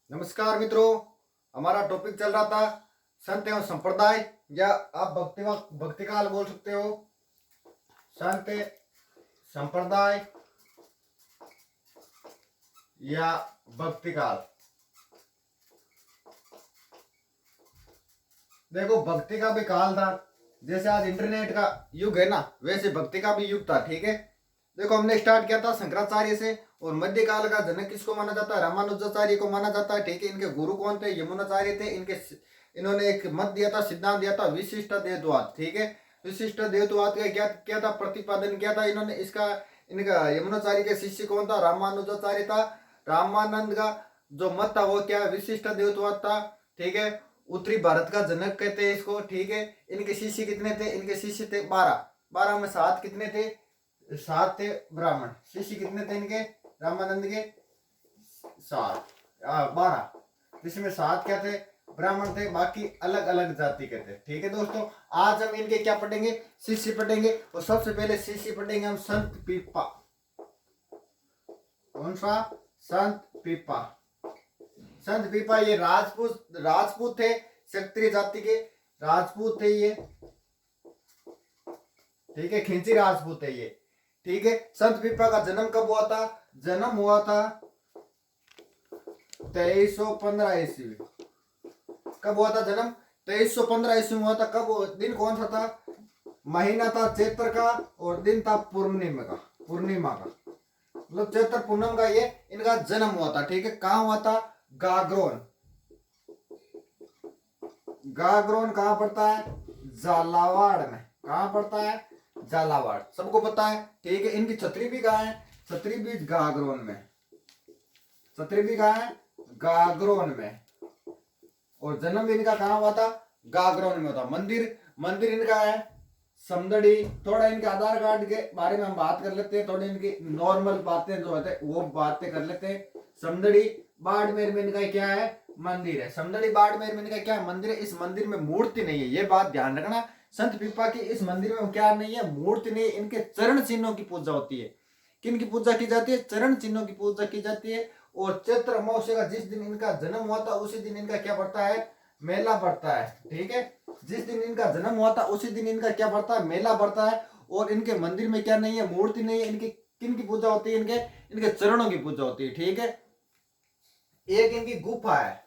नमस्कार मित्रों। हमारा टॉपिक चल रहा था संत एवं संप्रदाय, या आप भक्ति काल बोल सकते हो। संत संप्रदाय या भक्ति काल। देखो, भक्ति का भी काल था, जैसे आज इंटरनेट का युग है ना, वैसे भक्ति का भी युग था। ठीक है, देखो हमने स्टार्ट किया था शंकराचार्य से, और मध्यकाल का जनक किसको माना जाता है? रामानुजाचार्य को माना जाता है। ठीक है, इनके गुरु कौन थे? यमुनाचार्य थे। इन्होंने एक मत दिया था, सिद्धांत दिया था, विशिष्ट द्वैतवाद। ठीक है, विशिष्ट द्वैतवाद का क्या क्या था? प्रतिपादन किया था इन्होंने। इसका इनका यमुनाचार्य के शिष्य कौन था? रामानुजाचार्य था। रामानंद का जो मत था वो क्या? विशिष्ट द्वैतवाद था। ठीक है, उत्तरी भारत का जनक कहते हैं इसको। ठीक है, इनके शिष्य कितने थे? इनके शिष्य थे 12। 12 में 7 कितने थे? 7 थे ब्राह्मण। शिष्य कितने थे इनके? रामानंद के 7 12, जिसमें 7 क्या थे? ब्राह्मण थे, बाकी अलग अलग जाति के थे। ठीक है दोस्तों, आज हम इनके क्या पढ़ेंगे? शिष्य पढ़ेंगे। और सबसे पहले शिष्य पढ़ेंगे हम संत पीपा। कौन सा? संत पीपा। संत पीपा ये राजपूत थे, क्षत्रिय जाति के राजपूत थे ये। ठीक है, खिंची राजपूत है ये। ठीक है, संत पीपा का जन्म कब हुआ था? जन्म हुआ था 2315 ईस्वी। कब हुआ था जन्म? 2315 ईस्वी में हुआ था। कब? दिन कौन सा था? महीना था चैत्र का, और दिन था पूर्णिमा का मतलब चैत्र पूनम का ये इनका जन्म हुआ था। ठीक है, कहाँ हुआ था? गागरोन। गागरोन कहाँ पड़ता है? झालावाड़ में। कहाँ पड़ता है? झालावाड़, सबको पता है। ठीक है, इनकी छतरी भी कहाँ है? छतरी भी गागरोन में। छतरी भी कहाँ है? गागरोन में। और जन्म भी इनका कहाँ हुआ था? गागरोन में होता। मंदिर इनका है समदड़ी। थोड़ा इनके आधार कार्ड के बारे में हम बात कर लेते हैं, थोड़ी इनकी नॉर्मल बातें जो होते हैं वो बातें कर लेते हैं। समदड़ी बाड़मेर में इनका क्या है? मंदिर है। समदड़ी बाड़मेर में इनका क्या है? मंदिर है। इस मंदिर में मूर्ति नहीं है, ये बात ध्यान रखना। संत पीपा की इस मंदिर में क्या नहीं है? मूर्ति नहीं है। इनके चरण चिन्हों की पूजा होती है। किन की पूजा की जाती है? चरण चिन्हों की पूजा की जाती है। और चैत्र अमावस्या का जिस दिन इनका जन्म हुआ था उसी दिन इनका क्या पड़ता है? मेला पड़ता है। ठीक है, जिस दिन इनका जन्म हुआ था उसी दिन इनका क्या पड़ता है? मेला पड़ता है। और इनके मंदिर में क्या नहीं है? मूर्ति नहीं है। इनकी किन की पूजा होती है? इनके चरणों की पूजा होती है। ठीक है, एक इनकी गुफा है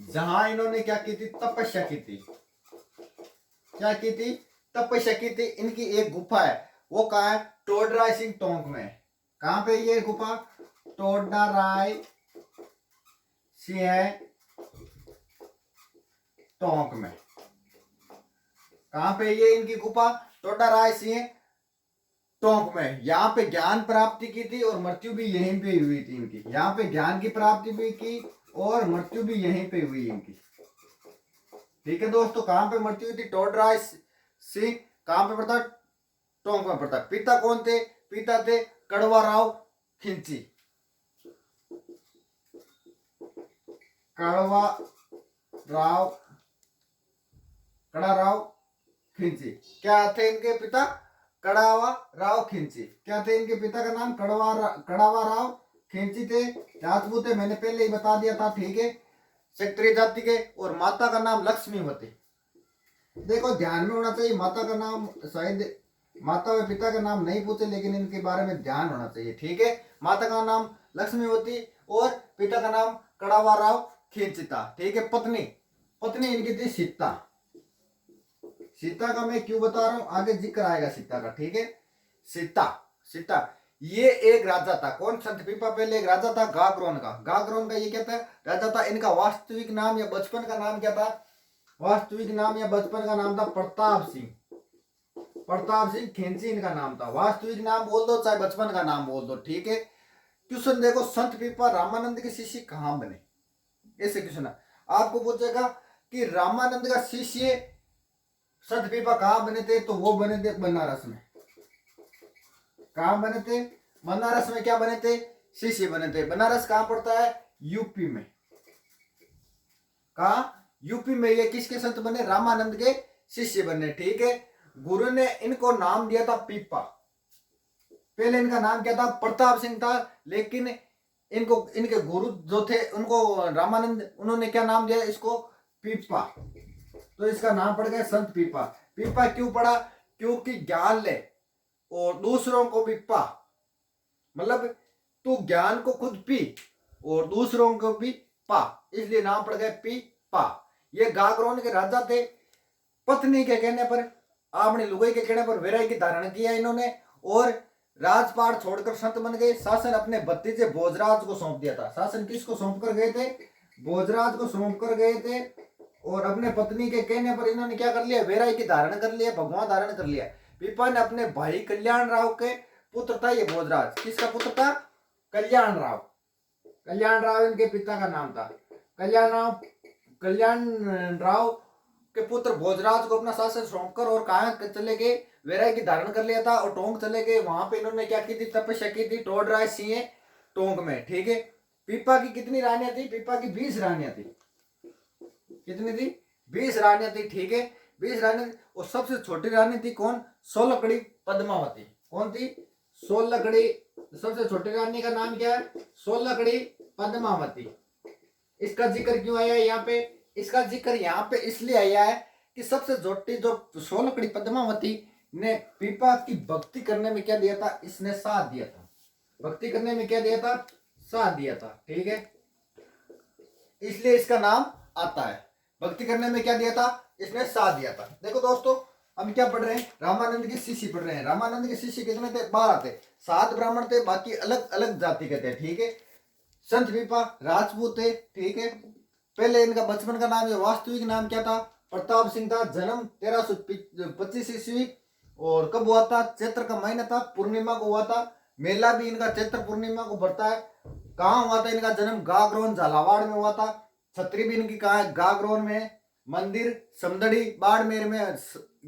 जहां इन्होंने क्या की थी? तपस्या की थी। क्या की थी? तपस्या की थी। इनकी एक गुफा है, वो कहाँ है? टोडराय सिंह टोंक में। कहां पे ये गुफा? टोडराय सिंह टोंक में। कहां पे ये इनकी गुफा? टोडराय सिंह टोंक में। यहाँ पे ज्ञान प्राप्ति की थी और मृत्यु भी यहीं पे हुई थी इनकी। यहाँ पे ज्ञान की प्राप्ति भी की और मृत्यु भी यहीं पे हुई इनकी। ठीक है दोस्तों, कहां पे मृत्यु हुई थी? टोडराय सिंह कहां पे पड़ता? टोंक में पड़ता। पिता कौन थे? पिता थे कड़वा राव खिंची। कड़वा राव कड़ा राव खिंची। क्या थे इनके पिता? कड़ावा राव खिंची। क्या थे इनके पिता का नाम? कड़ावा राव खिंची थे। राजपूत थे, मैंने पहले ही बता दिया था। ठीक है, क्षत्रिय जाति के। और माता का नाम लक्ष्मीवती। देखो ध्यान में होना चाहिए, माता का नाम शायद माता व पिता का नाम नहीं पूछे, लेकिन इनके बारे में ध्यान होना चाहिए। ठीक है, माता का नाम लक्ष्मीवती और पिता का नाम कड़ावा राव खिंची था। ठीक है, पत्नी इनकी थी सीता। सीता का मैं क्यों बता रहा हूं, आगे जिक्र आएगा सीता का। ठीक है, सीता सीता ये एक राजा था। कौन? संत पीपा पहले एक राजा था गागरोन का ये क्या था? राजा था। इनका वास्तविक नाम या बचपन का नाम क्या था? वास्तविक नाम या बचपन का नाम था प्रताप सिंह खिंची इनका नाम था। वास्तविक नाम बोल दो चाहे बचपन का नाम बोल दो। ठीक है, क्वेश्चन देखो, संत पीपा रामानंद के शिष्य कहां बने? ऐसे क्वेश्चन आपको पूछेगा कि रामानंद का शिष्य संत पीपा कहां बने थे? तो वो बने थे बनारस में। कहां बने थे? बनारस में। क्या बने थे? शिष्य बने थे। बनारस कहां पड़ता है? यूपी में। कहा? यूपी में। ये किसके संत बने? रामानंद के शिष्य बने। ठीक है, गुरु ने इनको नाम दिया था पीपा। पहले इनका नाम क्या था? प्रताप सिंह था, लेकिन इनको इनके गुरु जो थे उनको रामानंद उन्होंने क्या नाम दिया इसको, पीपा। तो इसका नाम पड़ गया संत पीपा। पीपा क्यों पड़ा, क्योंकि ज्ञान ले और दूसरों को भी पा, मतलब तू ज्ञान को खुद पी और दूसरों को भी पा, इसलिए नाम पड़ गया पीपा। ये गागरोन के राजा थे। पत्नी के कहने पर, आपने लुगाई के कहने पर वैरागी धारण किया इन्होंने और राजपाट छोड़कर संत बन गए। शासन अपने भतीजे भोजराज को सौंप दिया था। शासन किसको सौंप कर गए थे, भोजराज को सौंप कर गए थे। और अपने पत्नी के कहने पर इन्होंने क्या कर लिया, वैरागी धारण कर लिया, भगवान धारण कर लिया। पीपा ने अपने भाई कल्याण राव के पुत्र था ये भोजराज। किसका पुत्र था, कल्याण राव। कल्याण राव इनके पिता का नाम था। कल्याण राव के पुत्र भोजराज को अपना शासन सौंपकर और कहा चले गए, वैरागी धारण कर लिया था और टोंक चले गए। वहां पे इन्होंने क्या की थी, तपस्या की थी टोडराय सिंह टोंक में, ठीक है। पीपा की कितनी रानियां थी, पीपा की 20 रानियां थी। कितनी थी, 20 रानियां थी, ठीक है। 20 रानियां, और सबसे छोटी रानी थी कौन, सोलकड़ी पद्मावती। कौन थी, सोलकड़ी। सबसे छोटी रानी का नाम क्या है, सोलकड़ी पद्मावती। इसका जिक्र क्यों आया यहाँ पे, इसका जिक्र यहाँ पे इसलिए आया है कि सबसे छोटी जो सोलकड़ी पद्मावती ने पीपा की भक्ति करने में क्या दिया था, इसने साथ दिया था। भक्ति करने में क्या दिया था, साथ दिया था, ठीक है। इसलिए इसका नाम आता है। भक्ति करने में क्या दिया था, इसने साथ दिया था। देखो दोस्तों, हम क्या पढ़ रहे हैं, रामानंद के शिष्य पढ़ रहे हैं। रामानंद के शिष्य कितने थे, 12 थे। 7 ब्राह्मण थे, बाकी अलग अलग जाति के थे, ठीक है। संत पीपा राजपूत थे, ठीक है। पहले इनका बचपन का नाम, वास्तविक नाम क्या था, प्रताप सिंह था। जन्म 1325 ईस्वी। और कब हुआ था, चैत्र का महीना था, पूर्णिमा को हुआ था। मेला भी इनका चैत्र पूर्णिमा को बढ़ता है। कहाँ हुआ था इनका जन्म, गागरोन झालावाड़ में हुआ था। छतरी भी इनकी कहाँ है, गागरोन में। मंदिर समदड़ी बाड़मेर में।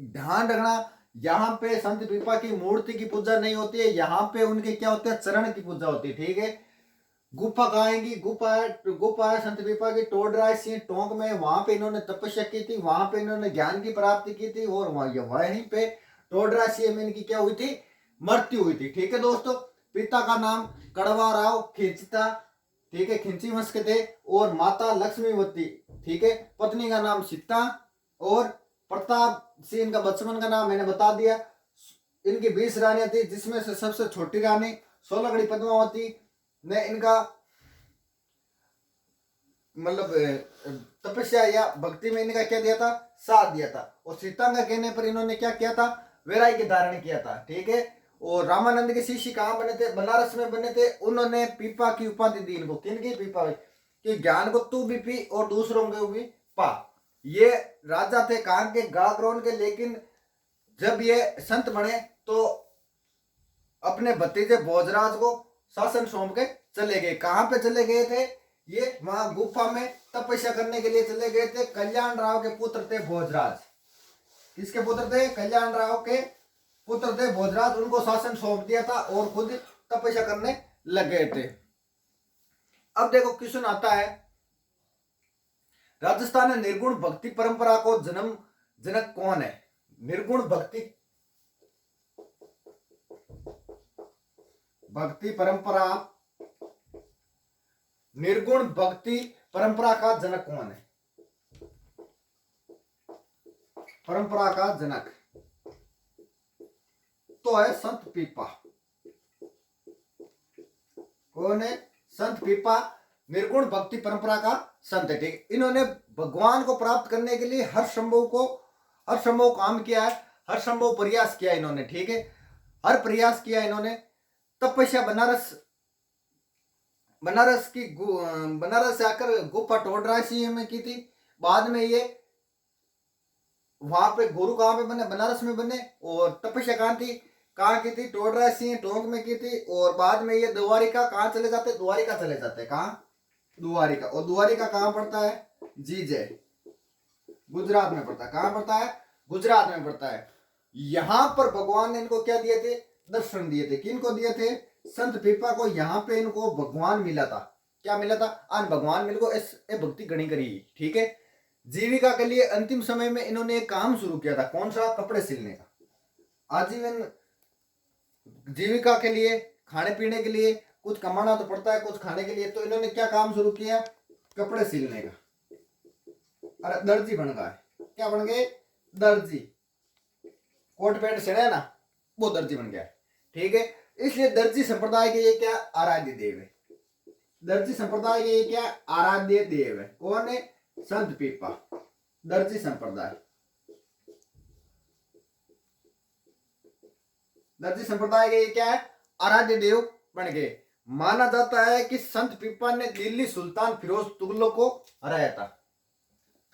ध्यान रखना, यहाँ पे संत पीपा की मूर्ति की पूजा नहीं होती है, यहाँ पे उनके क्या होते हैं, चरण की पूजा होती है, ठीक है। गुफा कहाँ आएगी, गुफा है संत पीपा की टोडराय सिंह टोंक में। वहां पे इन्होंने तपस्या की थी, वहां पे इन्होंने ज्ञान की प्राप्ति की थी और वहीं पे टोडराय सिंह में इनकी क्या हुई थी, मृत्यु हुई थी, ठीक है दोस्तों। पिता का नाम कड़वा राव खिंचता, ठीक है, खिंची वंश के थे। और माता लक्ष्मीवती, ठीक है। पत्नी का नाम सीता और प्रताप सिंह इनका बचपन का नाम मैंने बता दिया। इनकी 20 रानियां थी, जिसमें से सबसे छोटी रानी सोलकड़ी पद्मावती ने इनका मतलब तपस्या या भक्ति में इनका क्या दिया था, साथ दिया था। और सीता का कहने पर इन्होंने क्या किया था, वैराग्य धारण किया था, ठीक है। और रामानंद के शिष्य कहाँ बने थे, बनारस में बने थे। उन्होंने पीपा की उपाधि दी इनको। किनकी, पीपा कि ज्ञान को तू भी पी और दूसरों को भी पा। ये राजा थे कहाँ के, गागरोन के। लेकिन जब ये संत बने तो अपने भतीजे भोजराज को शासन सौंप के चले गए। कहाँ पे चले गए थे, ये वहां गुफा में तपस्या करने के लिए चले गए थे। कल्याण राव के पुत्र थे भोजराज। किसके पुत्र थे, कल्याण राव के पुत्र थे भोजराज। उनको शासन सौंप दिया था और खुद तपस्या करने लग गए थे। अब देखो क्वेश्चन आता है, राजस्थान में निर्गुण भक्ति परंपरा को जन्म जनक कौन है। निर्गुण भक्ति परंपरा, निर्गुण भक्ति परंपरा का जनक कौन है, परंपरा का जनक तो है संत पीपा। कौन है, संत पीपा निर्गुण भक्ति परंपरा का संत है, ठीक। इन्होंने भगवान को प्राप्त करने के लिए हर संभव काम किया है, हर संभव प्रयास किया इन्होंने, ठीक है। हर प्रयास किया इन्होंने। तपस्या बनारस से आकर गुफा टोडराय सिंह में की थी। बाद में ये वहां पे गुरु कहाँ पे बने, बनारस में बने। और तपस्या कहाँ की थी, टोडराय सिंह टोंक में की थी। और बाद में ये द्वारिका कहाँ चले जाते, द्वारिका चले जाते। कहाँ, द्वारिका। और द्वारिका कहाँ पड़ता है, जीजे, गुजरात में पड़ता है। कहाँ पड़ता है, गुजरात में पड़ता है। यहां पर भगवान ने इनको क्या दिए थे, दर्शन दिए थे। किनको दिए थे, संत पीपा को। यहाँ पे इनको भगवान मिला था। क्या मिला था, आन भगवान मिल को ए भक्ति गणी करी, ठीक है। जीविका के लिए अंतिम समय में इन्होंने एक काम शुरू किया था। कौन सा, कपड़े सिलने का। आजीवन जीविका के लिए, खाने पीने के लिए कुछ कमाना तो पड़ता है कुछ खाने के लिए, तो इन्होंने क्या काम शुरू किया, कपड़े सिलने का। अरे दर्जी बन गए, क्या बन गए, दर्जी। कोट पैंट सिले ना, वो दर्जी बन गया, ठीक है। इसलिए दर्जी संप्रदाय के ये क्या, आराध्य देव है। दर्जी संप्रदाय के ये क्या, आराध्य देव है। कौन है, संत पीपा। दर्जी संप्रदाय, दर्जी संप्रदाय के ये क्या है, आराध्य देव बन गए। माना जाता है कि संत पीपा ने दिल्ली सुल्तान फिरोज तुगलक को हराया था।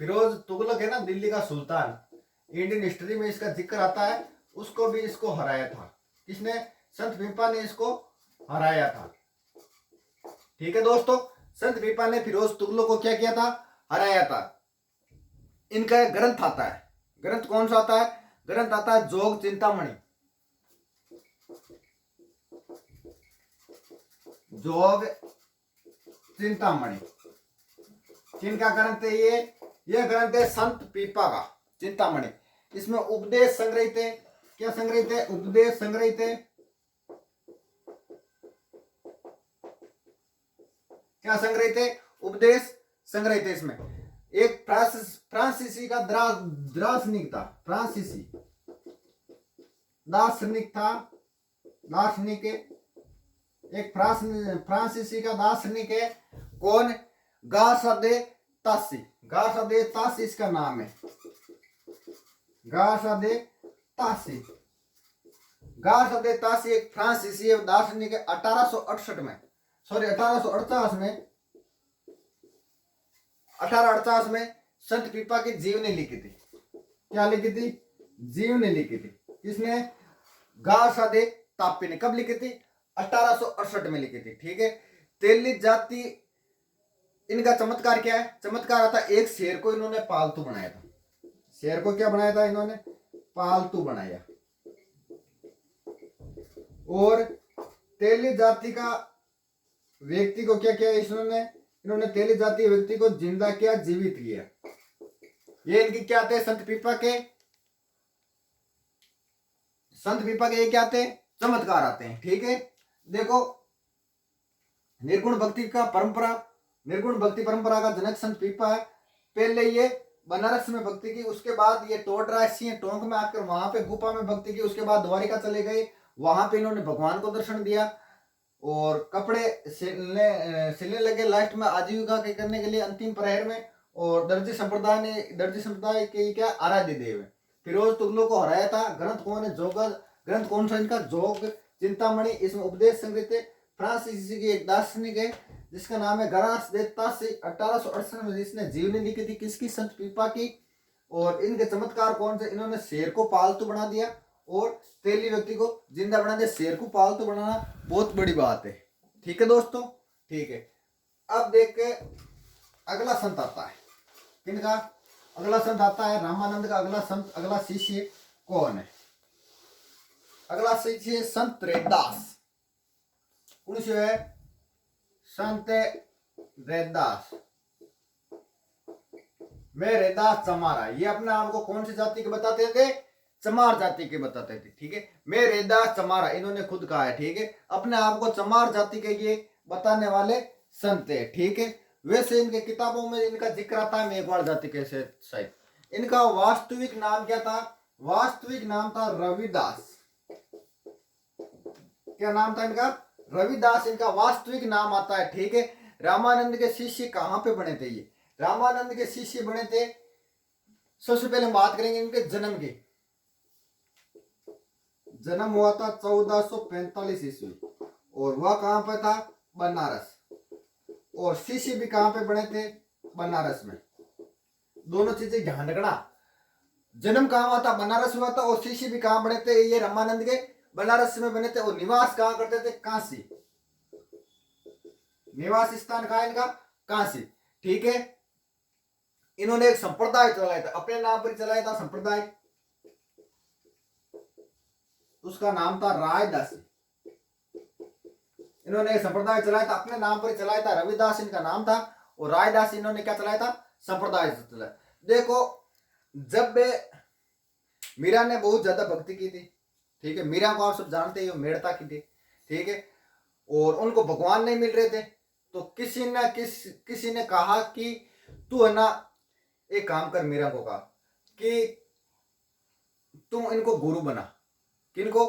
फिरोज तुगलक है ना दिल्ली का सुल्तान, इंडियन हिस्ट्री में इसका जिक्र आता है, उसको भी इसको हराया था। किसने, संत पीपा ने इसको हराया था, ठीक है दोस्तों। संत पीपा ने फिरोज तुगलक को क्या किया था, हराया था। इनका एक ग्रंथ आता है, ग्रंथ कौन सा आता है, ग्रंथ आता है जोग चिंतामणि। जोग चिंतामणि किनका ग्रंथ है ये ग्रंथ है संत पीपा का, चिंतामणि। इसमें उपदेश संग्रहित है, क्या संग्रहित है, उपदेश संग्रहित है। क्या संग्रहित है, उपदेश संग्रहित है। इसमें एक फ्रांसीसी का दार्शनिक था, फ्रांसीसी दार्शनिक था, दार्शनिक एक फ्रांसीसी का दार्शनिक है। कौन, गार्सा तासी, गार्सा तासी इसका नाम है, गार्सा तासी। गार्सा तासी एक फ्रांसीसी दार्शनिक है। 1868 में, सॉरी 1848 में, 1848 में संत पीपा की जीवनी लिखी थी। क्या लिखी थी, जीवनी लिखी थी। किसने, गार्सा तापी ने। कब लिखी थी, 1868 में लिखी थी, ठीक है। तेली जाति, इनका चमत्कार क्या है, चमत्कार आता है एक शेर को इन्होंने पालतू बनाया था। शेर को क्या बनाया था इन्होंने, पालतू बनाया। और तेली जाति का व्यक्ति को क्या किया इन्होंने तेली जाति व्यक्ति को जिंदा किया, जीवित किया। ये इनकी क्या थे, संत पीपा के ये क्या थे, चमत्कार आते हैं, ठीक है। देखो निर्गुण भक्ति परंपरा का जनक संत पीपा है। पहले ये बनारस में भक्ति की, उसके बाद ये टोटरासी टोंक में आकर वहां पे गुफा में भक्ति की, उसके बाद द्वारिका चले गए, वहां पे इन्होंने भगवान को दर्शन दिया और कपड़े सिलने लगे। लास्ट में आजीविका के करने के लिए अंतिम प्रहर में। और दर्जी संप्रदाय के क्या, आराध्य देव है। फिरोज तुगलक को हराया था। ग्रंथ कौन है, ग्रंथ कौन सा इनका, जोग चिंतामणि। इसमें उपदेश संग्रहित है। फ्रांसीसी की एक दार्शनिक है जिसका नाम है गरास तासी। 1868 में जिसने जीवनी लिखी थी, किसकी, संत पीपा की। और इनके चमत्कार कौन से, इन्होंने शेर को पालतू बना दिया और तेली व्यक्ति को जिंदा बना दिया। शेर को पालतू बनाना बहुत बड़ी बात है, ठीक है दोस्तों, ठीक है। अब देख के अगला संत आता है, किनका, अगला संत आता है रामानंद का। अगला संत, अगला शिष्य कौन है, अगला शिष्य संत रैदास। कौन से है, संत रैदास। मैं रैदास चमारा, ये अपने आप को कौन सी जाति के बताते थे, चमार जाति के बताते थे, ठीक है। मैं रैदास चमारा, इन्होंने खुद कहा है, ठीक है। अपने आप को चमार जाति के ये बताने वाले संत है, ठीक है। वैसे इनके किताबों में इनका जिक्र आता है मेघवाल जाति के शायद। इनका वास्तविक नाम क्या था, वास्तविक नाम था रविदास। क्या नाम था इनका, रविदास इनका वास्तविक नाम आता है, ठीक है। रामानंद के शिष्य कहां पे बने थे ये, रामानंद के शिष्य बने थे, सबसे पहले बात करेंगे इनके जन्म की। जन्म हुआ था 1445 ईस्वी और वह कहां पर था, बनारस। और शिष्य भी कहां पे बने थे, बनारस में। दोनों चीजें ध्यान रखना, जन्म कहां हुआ था, बनारस हुआ था, और शिष्य भी कहां बने थे, ये रामानंद के बनारस में बने थे। और निवास कहां करते थे, काशी। निवास स्थान कहां इनका, काशी, ठीक है। इन्होंने एक संप्रदाय चलाया था, अपने नाम पर चलाया था संप्रदाय, उसका नाम था रायदासी। इन्होंने एक संप्रदाय चलाया था, अपने नाम पर चलाया था, रविदास इनका नाम था। और रायदास इन्होंने क्या चलाया था, संप्रदाय चलाया। देखो जब मीरा ने बहुत ज्यादा भक्ति की थी, ठीक है। मीरा को आप सब जानते हो, मेड़ता की थी, ठीक है। और उनको भगवान नहीं मिल रहे थे, तो किसी ने कहा कि तू है ना एक काम कर, मीरा को कहा कि तुम इनको गुरु बना। किनको?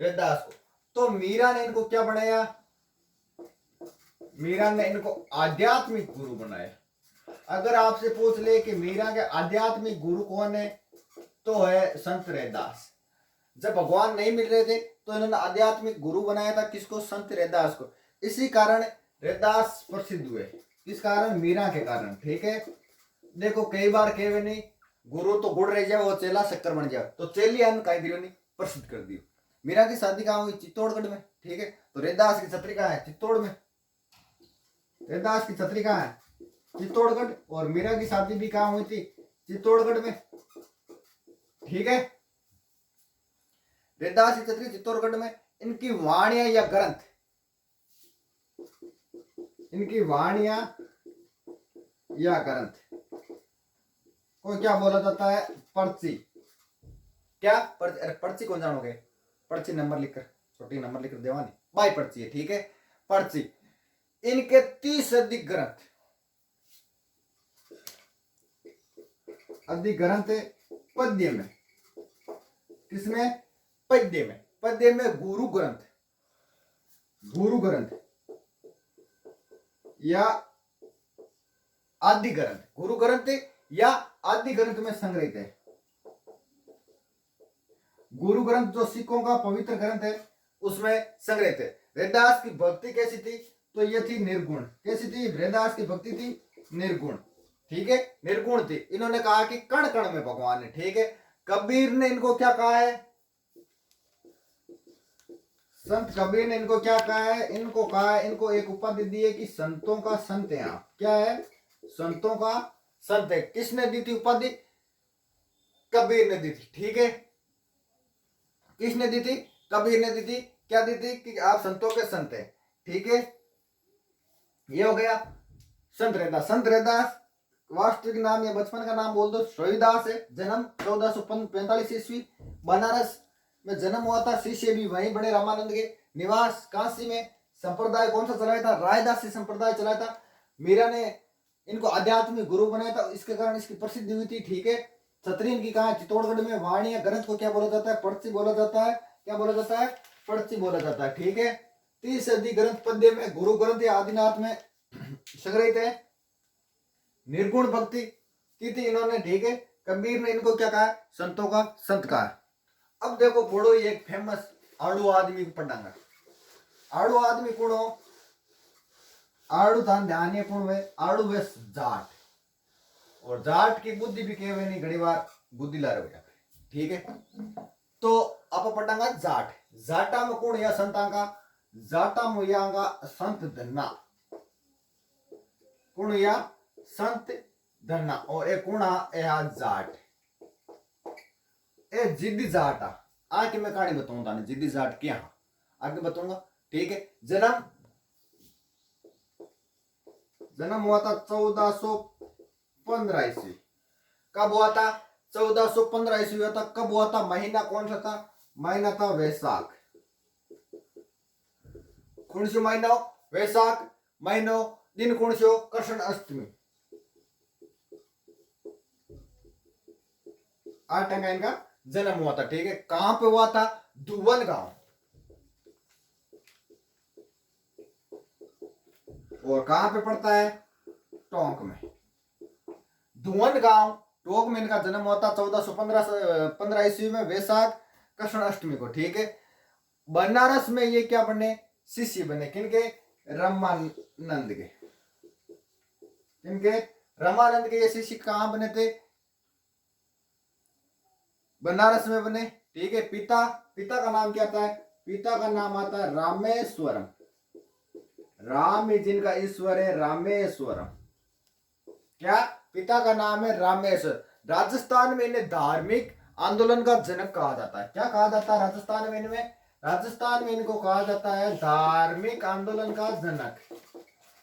वेददास को। तो मीरा ने इनको क्या बनाया? मीरा ने इनको आध्यात्मिक गुरु बनाया। अगर आपसे पूछ ले कि मीरा के आध्यात्मिक गुरु कौन है, तो है संत रैदास। जब भगवान नहीं मिल रहे थे तो इन्होंने आध्यात्मिक गुरु बनाया था, किसको? संत रैदास को। इसी कारण रैदास प्रसिद्ध हुए। किस कारण? मीरा के कारण। ठीक है, देखो कई बार कहे नहीं गुरु तो गुड़ रह जाए, वो चेला शक्कर बन जाए, तो चेली अन्न कहीं दियो नहीं, प्रसिद्ध कर दियो। मीरा की शादी कहाँ हुई? चित्तौड़गढ़ में। ठीक है, तो रैदास की छतरी कहाँ है? चित्तौड़ में। रैदास की छतरी कहाँ है? चित्तौड़गढ़। और मीरा की शादी भी कहाँ हुई थी? चित्तौड़गढ़ में। ठीक है, रैदास की छतरी चित्तौड़गढ़ में। इनकी वाणियां या ग्रंथ, इनकी वाणियां या ग्रंथ को क्या बोला जाता है? पर्ची। क्या? पर्ची कौन जानोगे? पर्ची नंबर लिखकर, छोटी नंबर लिखकर देवानी बाई पर्ची है। ठीक है, पर्ची। इनके 30 अधिक ग्रंथ, अधिक ग्रंथ है पद्य में। किसमें? पद्य में। पद्य में गुरु ग्रंथ, गुरु ग्रंथ या आदि ग्रंथ, गुरु ग्रंथ या आदि ग्रंथ में संग्रहित है। गुरु ग्रंथ जो सिखों का पवित्र ग्रंथ है उसमें संग्रहित है। रैदास की भक्ति कैसी थी? तो ये थी निर्गुण। कैसी थी? रैदास की भक्ति थी निर्गुण। ठीक है, निर्गुण थी। इन्होंने कहा कि कण कण में भगवान है। ठीक है, कबीर ने इनको क्या कहा है? संत कबीर ने इनको क्या कहा है? इनको कहा है, इनको एक उपाधि दी है कि संतों का संत है आप। क्या है? संतों का संत है। किसने दी थी उपाधि? कबीर ने दी थी। ठीक है, किसने दी थी? कबीर ने दी थी। क्या दी थी? कि आप संतों के संत हैं। ठीक है, ये हो गया संत रैदास। संत रैदास वास्तविक नाम या बचपन का नाम बोल दो रविदास है। जन्म 1445 ईस्वी, बनारस में जन्म हुआ था। शिष्य भी वहीं बड़े, रामानंद के। निवास काशी में। संप्रदाय कौन सा चलाया था? रायदासी संप्रदाय चलाया था। मीरा ने इनको आध्यात्मिक गुरु बनाया था, इसके कारण इसकी प्रसिद्धि हुई थी। ठीक है, छतरी इनकी कहाँ? चित्तौड़गढ़ में। वाणिया ग्रंथ को क्या बोला जाता है? पर्ची बोला जाता है। क्या बोला जाता है? पर्ची बोला जाता है। ठीक है, 30 अधिक ग्रंथ पद्य में, गुरु ग्रंथ या आदिनाथ में संग्रहित है। निर्गुण भक्ति की थी इन्होंने। ठीक है, कबीर ने इनको क्या कहा? संतों का संत कहा। अब देखो पढ़ो एक फेमस आड़ू आदमी को पढ़ांगा। आड़ू आदमी कौन हो? आड़ू थान ध्यान ये कौन है? आड़ू वे जाट। और जाट की बुद्धि भी कहे नहीं, घड़ी बार बुद्धि ला रहे हो। ठीक है, तो आप पढ़ांगा जाट। जाटा में कौन या संता का? जाटा में यांगा संत धन्ना। कौन या? संत धन्ना। और एक कौन है? जाट। ए जिद्दी जाट आके मैं कहानी बताऊंगा ना, जिद्दी जाट क्या आगे बताऊंगा। ठीक है, जन्म हुआ था 1415 ईस्वी। कब हुआ था? 1415 ईस्वी हुआ था। कब हुआ था? महीना कौन सा था? महीना था वैशाख। कौन सी महीना? वैशाख महीनो। दिन कौन से हो? कृष्ण अष्टमी। 8 टंगा इनका जन्म हुआ था। ठीक है, कहां पे हुआ था? धुवन गांव। और कहां पे पड़ता है? टोंक में। धुवन गांव टोंक में इनका जन्म हुआ था 1415 ईस्वी में, वैशाख कृष्ण अष्टमी को। ठीक है, बनारस में ये क्या बने? शिष्य बने। किनके? रामानंद के। किनके? रामानंद के ये शिष्य कहां बने थे? बनारस में बने। ठीक है, पिता का नाम क्या आता है? पिता का नाम आता है रामेश्वरम। राम जिनका ईश्वर है, रामेश्वरम। क्या? पिता का नाम है रामेश्वर। राजस्थान में इन्हें धार्मिक आंदोलन का जनक कहा जाता है। क्या कहा जाता है राजस्थान में इनमें? राजस्थान में इनको कहा जाता है धार्मिक आंदोलन का जनक।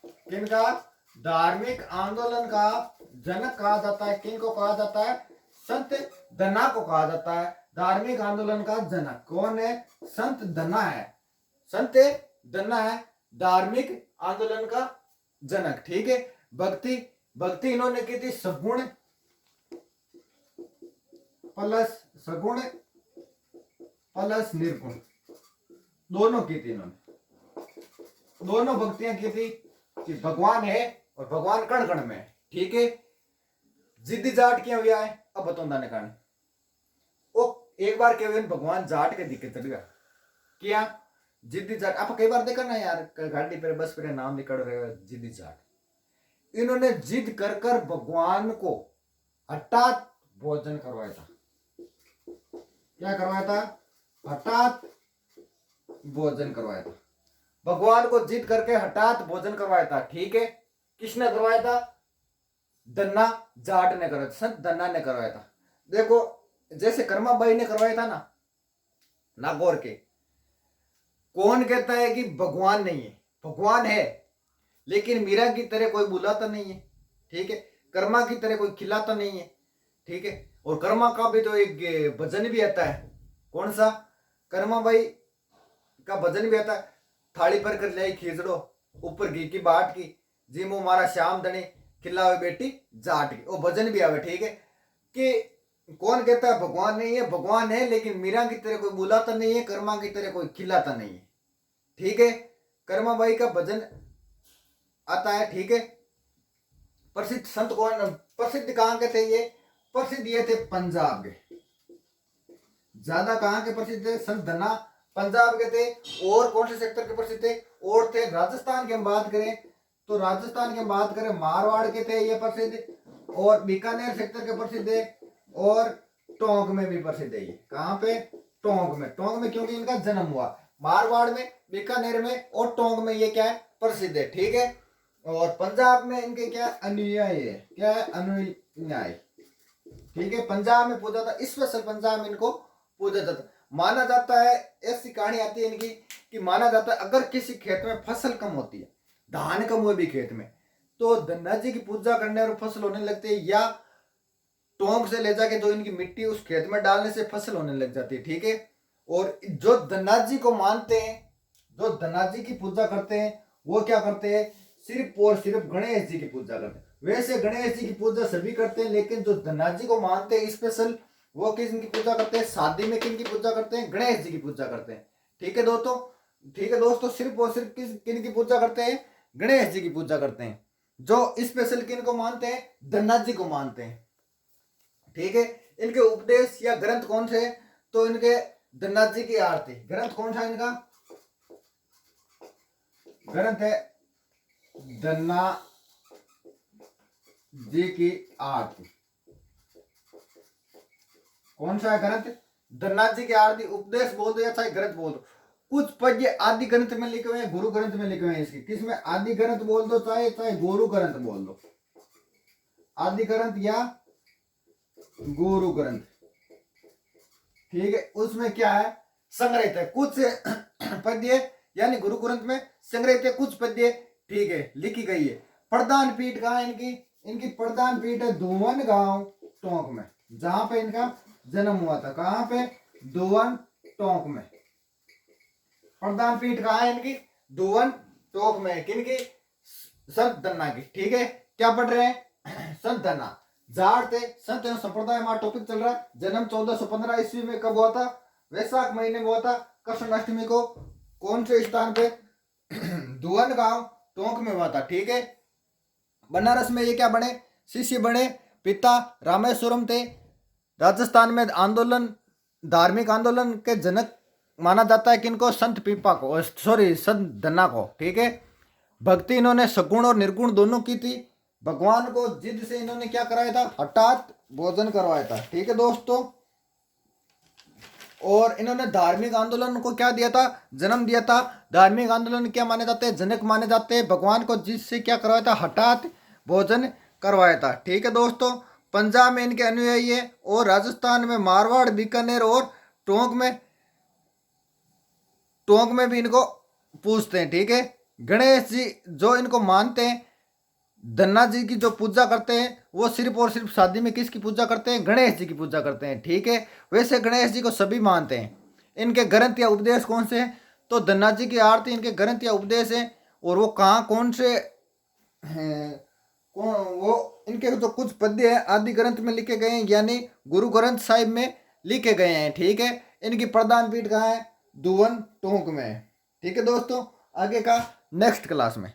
किनका? धार्मिक आंदोलन का जनक कहा जाता है। किनको कहा जाता है? संत धन्ना को कहा जाता है धार्मिक आंदोलन का जनक। कौन है? संत धन्ना है। संत धन्ना है धार्मिक आंदोलन का जनक। ठीक है, भक्ति, भक्ति इन्होंने की थी सगुण प्लस सगुण प्लस निर्गुण, दोनों की थी इन्होंने, दोनों भक्तियां की थी कि भगवान है और भगवान कण कण में है। ठीक है, जिद्दी जाट क्या हुआ है अब बताऊंगा कारण। ओ एक बार क्या हुआ, भगवान जाट के दिखे चल गया क्या, जिद्दी जाट। आप कई बार देखा ना यार, गाड़ी पे बस पे नाम निकल रहे हो जिद्दी जाट। इन्होंने जिद कर कर भगवान को हठात भोजन करवाया था। क्या करवाया था? हठात भोजन करवाया था। भगवान को जिद करके हठात भोजन करवाया था। ठीक है, किसने करवाया था? दन्ना जाट ने करवाया था, संत दन्ना ने करवाया था। देखो जैसे कर्माबाई ने करवाया था ना नागौर के, कौन कहता है कि भगवान नहीं है? भगवान है, लेकिन मीरा की तरह कोई बुलाता नहीं है। ठीक है, कर्मा की तरह कोई खिलाता नहीं है। ठीक है, और कर्मा का भी तो एक भजन भी आता है। कौन सा? कर्मा बाई का भजन भी आता है, थाली पर कर ले खींचड़ो ऊपर घी की बाट की, जी मो मारा श्याम धनी खिलावे बेटी जाट की, वो भजन भी आवे। ठीक है, कि कौन कहता है भगवान नहीं है? भगवान है, लेकिन मीरा की तरह कोई बुलाता नहीं है, कर्मा की तरह कोई खिलाता नहीं है। ठीक है, कर्मा बाई का भजन आता है। ठीक है, प्रसिद्ध संत कौन, प्रसिद्ध कहां के थे ये? प्रसिद्ध ये थे पंजाब के, ज्यादा कहां के प्रसिद्ध थे? संत धन्ना पंजाब के थे। और कौन से सेक्टर के प्रसिद्ध थे? और थे राजस्थान की हम बात करें तो राजस्थान की हम बात करें मारवाड़ के थे ये प्रसिद्ध, और बीकानेर सेक्टर के प्रसिद्ध है, और टोंक में भी प्रसिद्ध है। ये कहां पे? टोंक में। टोंक में क्योंकि इनका जन्म हुआ मारवाड़ में, बीकानेर में और टोंक में, ये क्या है? प्रसिद्ध है। ठीक है, और पंजाब में इनके क्या अनुयायी है? क्या है? अनुयायी। ठीक है, पंजाब में पूजा था, स्पेशल पंजाब में इनको पूजा जाता। माना जाता है, ऐसी कहानी आती है इनकी कि माना जाता है अगर किसी खेत में फसल कम होती है, धान कम हुए भी खेत में, तो धन्ना जी की पूजा करने और फसल होने लगती है, या टोंक से ले जाके जो इनकी मिट्टी उस खेत में डालने से फसल होने लग जाती है। ठीक है, और जो धन्ना जी को मानते हैं, जो धन्ना जी की पूजा करते हैं, वो क्या करते हैं? सिर्फ और सिर्फ गणेश जी की पूजा करते हैं। वैसे गणेश जी की पूजा सभी करते हैं, लेकिन जो धन्ना जी को मानते हैं स्पेशल, वो किन की पूजा करते हैं? शादी में किन की पूजा करते हैं? गणेश जी की पूजा करते हैं। ठीक है दोस्तों, ठीक है दोस्तों, सिर्फ और सिर्फ किन की पूजा करते हैं? गणेश जी की पूजा करते हैं। जो स्पेशल किन को मानते हैं? धन्ना जी को मानते हैं। ठीक है, इनके उपदेश या ग्रंथ कौन से? तो इनके धन्ना जी की आरती ग्रंथ कौन सा इनका? ग्रंथ है धन्ना जी की आरती। कौन सा है ग्रंथ? धन्ना जी की आरती। उपदेश बोल दो या चाहे ग्रंथ बोल दो, कुछ पद्य आदि ग्रंथ में लिखे हुए हैं, गुरु ग्रंथ में लिखे हुए हैं। इसकी किसमें? आदि ग्रंथ बोल दो, चाहे चाहे गुरु ग्रंथ बोल दो, आदि ग्रंथ या गुरु ग्रंथ। ठीक है, उसमें क्या है? संग्रहित है कुछ पद्य, यानी गुरु ग्रंथ में संग्रहित है कुछ पद्य। ठीक है, लिखी गई है। प्रधान पीठ कहाँ है इनकी? इनकी प्रधान पीठ है धुवन गांव टोंक में, जहां पे इनका जन्म हुआ था। कहां पे? धुवन टोंक में। प्रधान पीठ कहाँ है इनकी? धुवन टोंक में। किनकी? संत धन्ना की। ठीक है, क्या पढ़ रहे हैं? संत धन्ना जाट थे, संत एवं संप्रदाय हमारा टॉपिक चल रहा है। जन्म 1415 ईस्वी में कब हुआ था? वैशाख महीने में हुआ था, कृष्ण अष्टमी को। कौन से स्थान पे? धुवन गांव टोंक में हुआ था। ठीक है, बनारस में ये क्या बने? शिष्य बने। पिता रामेश्वरम थे। राजस्थान में आंदोलन, धार्मिक आंदोलन के जनक माना जाता है किनको? संत पीपा को, सॉरी संत धन्ना को। ठीक है, भक्ति इन्होंने सगुण और निर्गुण दोनों की थी। भगवान को जिद से इन्होंने क्या कराया था? हठात भोजन करवाया था। ठीक है दोस्तों, और इन्होंने धार्मिक आंदोलन को क्या दिया था? जन्म दिया था। धार्मिक आंदोलन क्या माने जाते हैं? जनक माने जाते हैं। भगवान को जिद से क्या करवाया था? हठात भोजन करवाया था। ठीक है दोस्तों, पंजाब में इनके अनुयायी है, और राजस्थान में मारवाड़, बीकानेर और टोंक में भी इनको पूछते हैं। ठीक है, गणेश जी जो इनको मानते हैं, धन्ना जी की जो पूजा करते हैं, वो सिर्फ और सिर्फ शादी में किसकी पूजा करते हैं? गणेश जी की पूजा करते हैं। ठीक है, वैसे गणेश जी को सभी मानते हैं। इनके ग्रंथ या उपदेश कौन से हैं? तो धन्ना जी की आरती इनके ग्रंथ या उपदेश है। और वो कहाँ कौन से हैं, कौन वो इनके जो कुछ पद्य है आदि ग्रंथ में लिखे गए हैं, यानी गुरु ग्रंथ साहिब में लिखे गए हैं। ठीक है, इनकी प्रधान पीठ कहाँ है? दुवन टोंक में है। ठीक है दोस्तों, आगे का नेक्स्ट क्लास में।